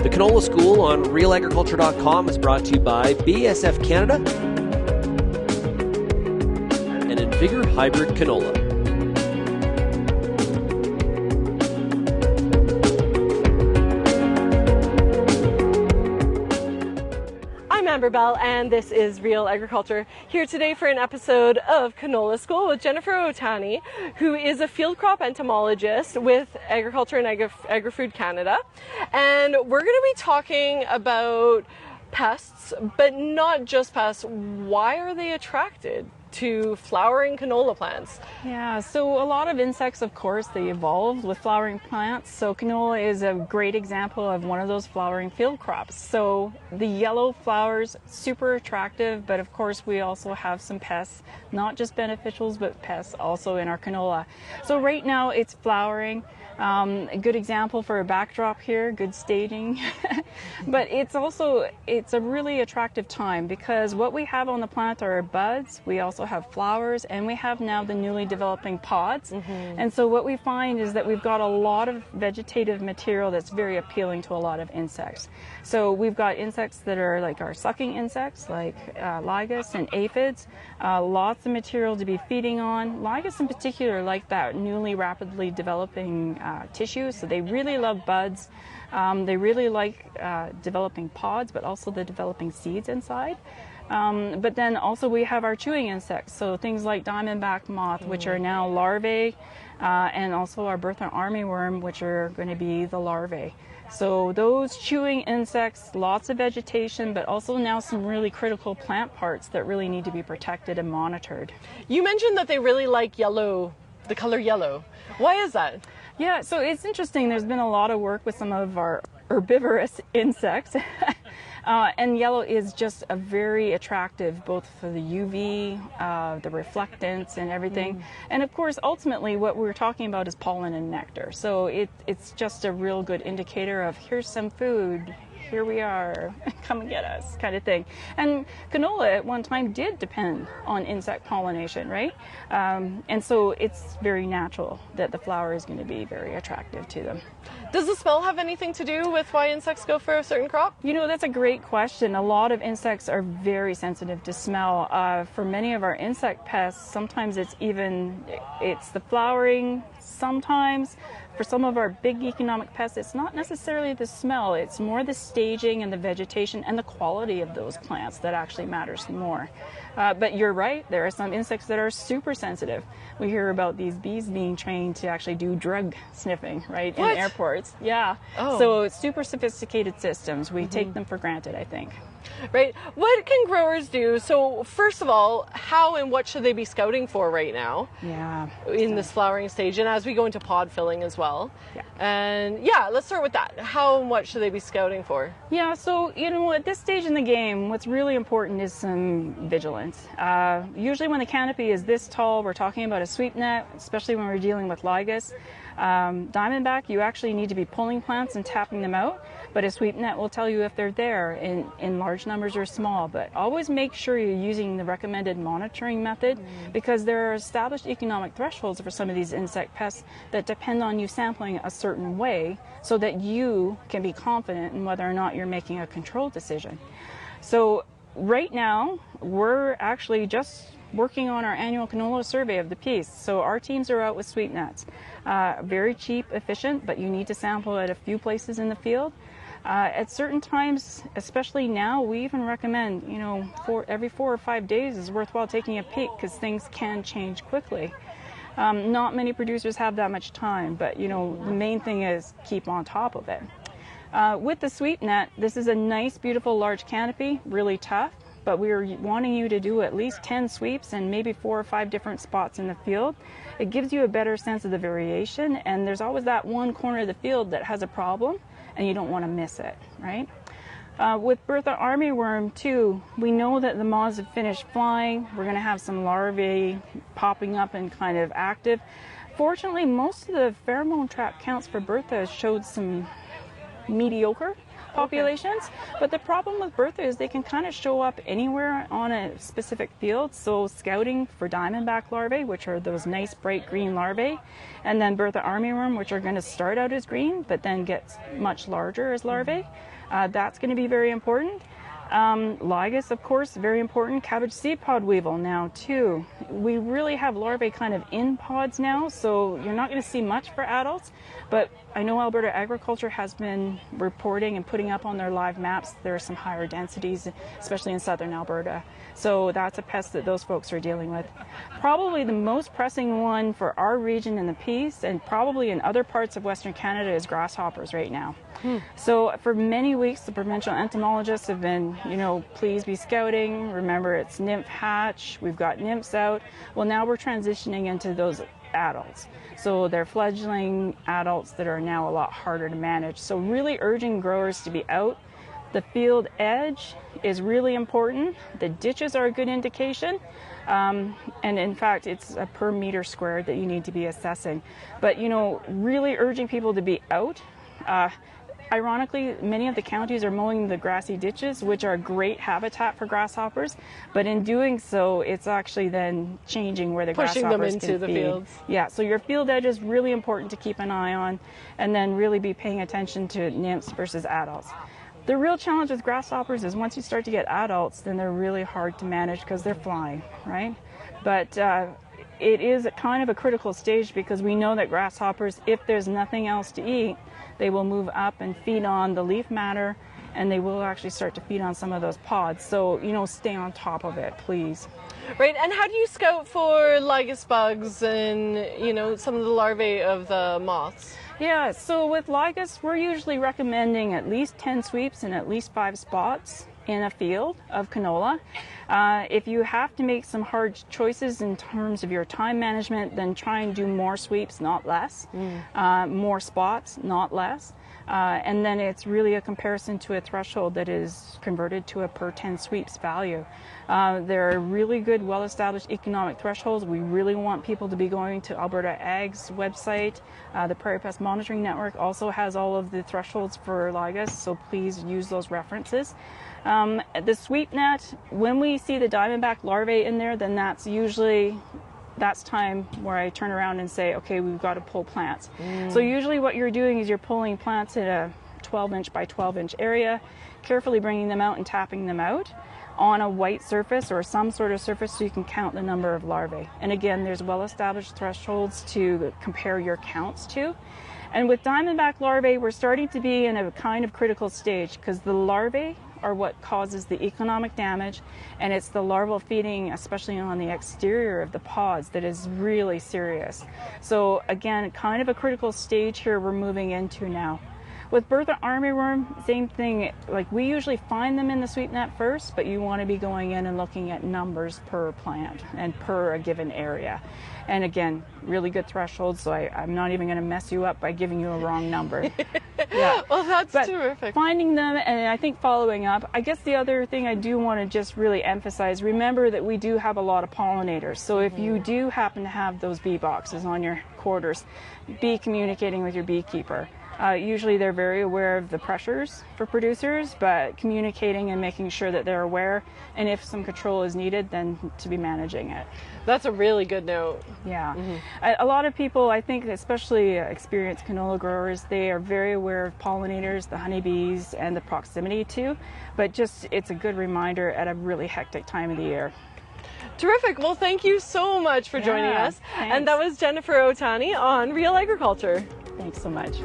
The Canola School on RealAgriculture.com is brought to you by BASF Canada and Invigor Hybrid Canola. I'm Amber Bell and this is Real Agriculture, here today for an episode of Canola School with Jennifer Otani, who is a field crop entomologist with Agriculture and Agri-Food Canada. And we're going to be talking about pests, but not just pests. Why are they attracted to flowering canola plants? Yeah, so a lot of insects, of course, they evolved with flowering plants. So canola is a great example of one of those flowering field crops. So the yellow flowers, super attractive, but of course we also have some pests, not just beneficials, but pests also in our canola. So right now it's flowering. A good example for a backdrop here, good staging. But it's a really attractive time because what we have on the plant are buds, we also have flowers, and we have now the newly developing pods. And so what we find is that we've got a lot of vegetative material that's very appealing to a lot of insects. So we've got insects that are like our sucking insects, like Lygus and aphids, lots of material to be feeding on. Lygus in particular like that newly rapidly developing tissue, so they really love buds. They really like developing pods, but also the developing seeds inside. But then also we have our chewing insects, so things like diamondback moth, which are now larvae, and also our Bertha armyworm, which are going to be the larvae. So those chewing insects, lots of vegetation, but also now some really critical plant parts that really need to be protected and monitored. You mentioned that they really like yellow, the color yellow. Why is that? Yeah, so it's interesting. There's been a lot of work with some of our herbivorous insects. And yellow is just a very attractive, both for the UV, the reflectance and everything. And of course, ultimately what we're talking about is pollen and nectar. So it's just a real good indicator of here's some food, here we are, come and get us kind of thing. And canola at one time did depend on insect pollination, right? And so it's very natural that the flower is going to be very attractive to them. Does the smell have anything to do with why insects go for a certain crop? You know, that's a great question. A lot of insects are very sensitive to smell. For many of our insect pests, sometimes it's the flowering, sometimes. For some of our big economic pests, it's not necessarily the smell, it's more the staging and the vegetation and the quality of those plants that actually matters more. But you're right, there are some insects that are super sensitive. We hear about these bees being trained to actually do drug sniffing, right, in airports. Yeah. Oh. So it's super sophisticated systems. We take them for granted, I think. Right. What can growers do? So first of all, how and what should they be scouting for right now? Yeah. In this flowering stage and as we go into pod filling as well. Yeah. And yeah, let's start with that. How and what should they be scouting for? Yeah, so you know, at this stage in the game, what's really important is some vigilance. Usually when the canopy is this tall, we're talking about a sweep net, especially when we're dealing with Lygus. Diamondback, you actually need to be pulling plants and tapping them out, but a sweep net will tell you if they're there in large numbers or small. But always make sure you're using the recommended monitoring method, because there are established economic thresholds for some of these insect pests that depend on you sampling a certain way so that you can be confident in whether or not you're making a control decision. So right now, we're actually just working on our annual canola survey of the piece. So our teams are out with sweep nets. Very cheap, efficient, but you need to sample at a few places in the field. At certain times, especially now, we even recommend, you know, every 4 or 5 days is worthwhile taking a peek because things can change quickly. Not many producers have that much time, but you know, the main thing is keep on top of it. With the sweep net, this is a nice, beautiful, large canopy, really tough. But we're wanting you to do at least 10 sweeps and maybe 4 or 5 different spots in the field. It gives you a better sense of the variation, and there's always that one corner of the field that has a problem and you don't want to miss it, right? With Bertha armyworm too, we know that the moths have finished flying. We're going to have some larvae popping up and kind of active. Fortunately, most of the pheromone trap counts for Bertha showed some mediocre. populations. But the problem with Bertha is they can kind of show up anywhere on a specific field. So scouting for diamondback larvae, which are those nice bright green larvae, and then Bertha armyworm, which are going to start out as green but then get much larger as larvae. That's going to be very important. Lygus, of course, very important. Cabbage seed pod weevil now too. We really have larvae kind of in pods now, so you're not going to see much for adults, but I know Alberta Agriculture has been reporting and putting up on their live maps there are some higher densities, especially in southern Alberta. So that's a pest that those folks are dealing with. Probably the most pressing one for our region in the Peace and probably in other parts of Western Canada is grasshoppers right now. So for many weeks, the provincial entomologists have been, please be scouting. Remember, it's nymph hatch. We've got nymphs out. Well, now we're transitioning into those adults. So they're fledgling adults that are now a lot harder to manage. So really urging growers to be out. The field edge is really important. The ditches are a good indication. And in fact, it's a per meter squared that you need to be assessing. But, really urging people to be out. Ironically, many of the counties are mowing the grassy ditches, which are great habitat for grasshoppers, but in doing so, it's actually then changing where the pushing grasshoppers them into the fields. Yeah, so your field edge is really important to keep an eye on, and then really be paying attention to nymphs versus adults. The real challenge with grasshoppers is once you start to get adults, then they're really hard to manage because they're flying, right? But it is kind of a critical stage because we know that grasshoppers, if there's nothing else to eat, they will move up and feed on the leaf matter, and they will actually start to feed on some of those pods. So, stay on top of it, please. Right, and how do you scout for Lygus bugs and, some of the larvae of the moths? Yeah, so with Lygus, we're usually recommending at least 10 sweeps and at least 5 spots in a field of canola. If you have to make some hard choices in terms of your time management, then try and do more sweeps, not less. More spots, not less. And then it's really a comparison to a threshold that is converted to a per 10 sweeps value. There are really good, well-established economic thresholds. We really want people to be going to Alberta Ag's website. The Prairie Pest Monitoring Network also has all of the thresholds for Lygus, so please use those references. The sweep net, when we see the diamondback larvae in there, then that's time where I turn around and say, okay, we've got to pull plants. So usually what you're doing is you're pulling plants in a 12-inch by 12-inch area, carefully bringing them out and tapping them out on a white surface or some sort of surface so you can count the number of larvae. And again, there's well-established thresholds to compare your counts to. And with diamondback larvae, we're starting to be in a kind of critical stage because the larvae are what causes the economic damage, and it's the larval feeding, especially on the exterior of the pods, that is really serious. So again, kind of a critical stage here we're moving into now. With Bertha armyworm, same thing. Like, we usually find them in the sweep net first, but you want to be going in and looking at numbers per plant and per a given area. And again, really good thresholds, so I'm not even going to mess you up by giving you a wrong number. Yeah. Well, that's terrific. Finding them, and I think following up, I guess the other thing I do want to just really emphasize, remember that we do have a lot of pollinators. So if you do happen to have those bee boxes on your quarters, be communicating with your beekeeper. Usually they're very aware of the pressures for producers, but communicating and making sure that they're aware, and if some control is needed, then to be managing it. That's a really good note. Yeah. A lot of people, I think, especially experienced canola growers, they are very aware of pollinators, the honeybees, and the proximity to, but just it's a good reminder at a really hectic time of the year. Terrific. Well, thank you so much for joining us. Thanks. And that was Jennifer Otani on Real Agriculture. Thanks so much.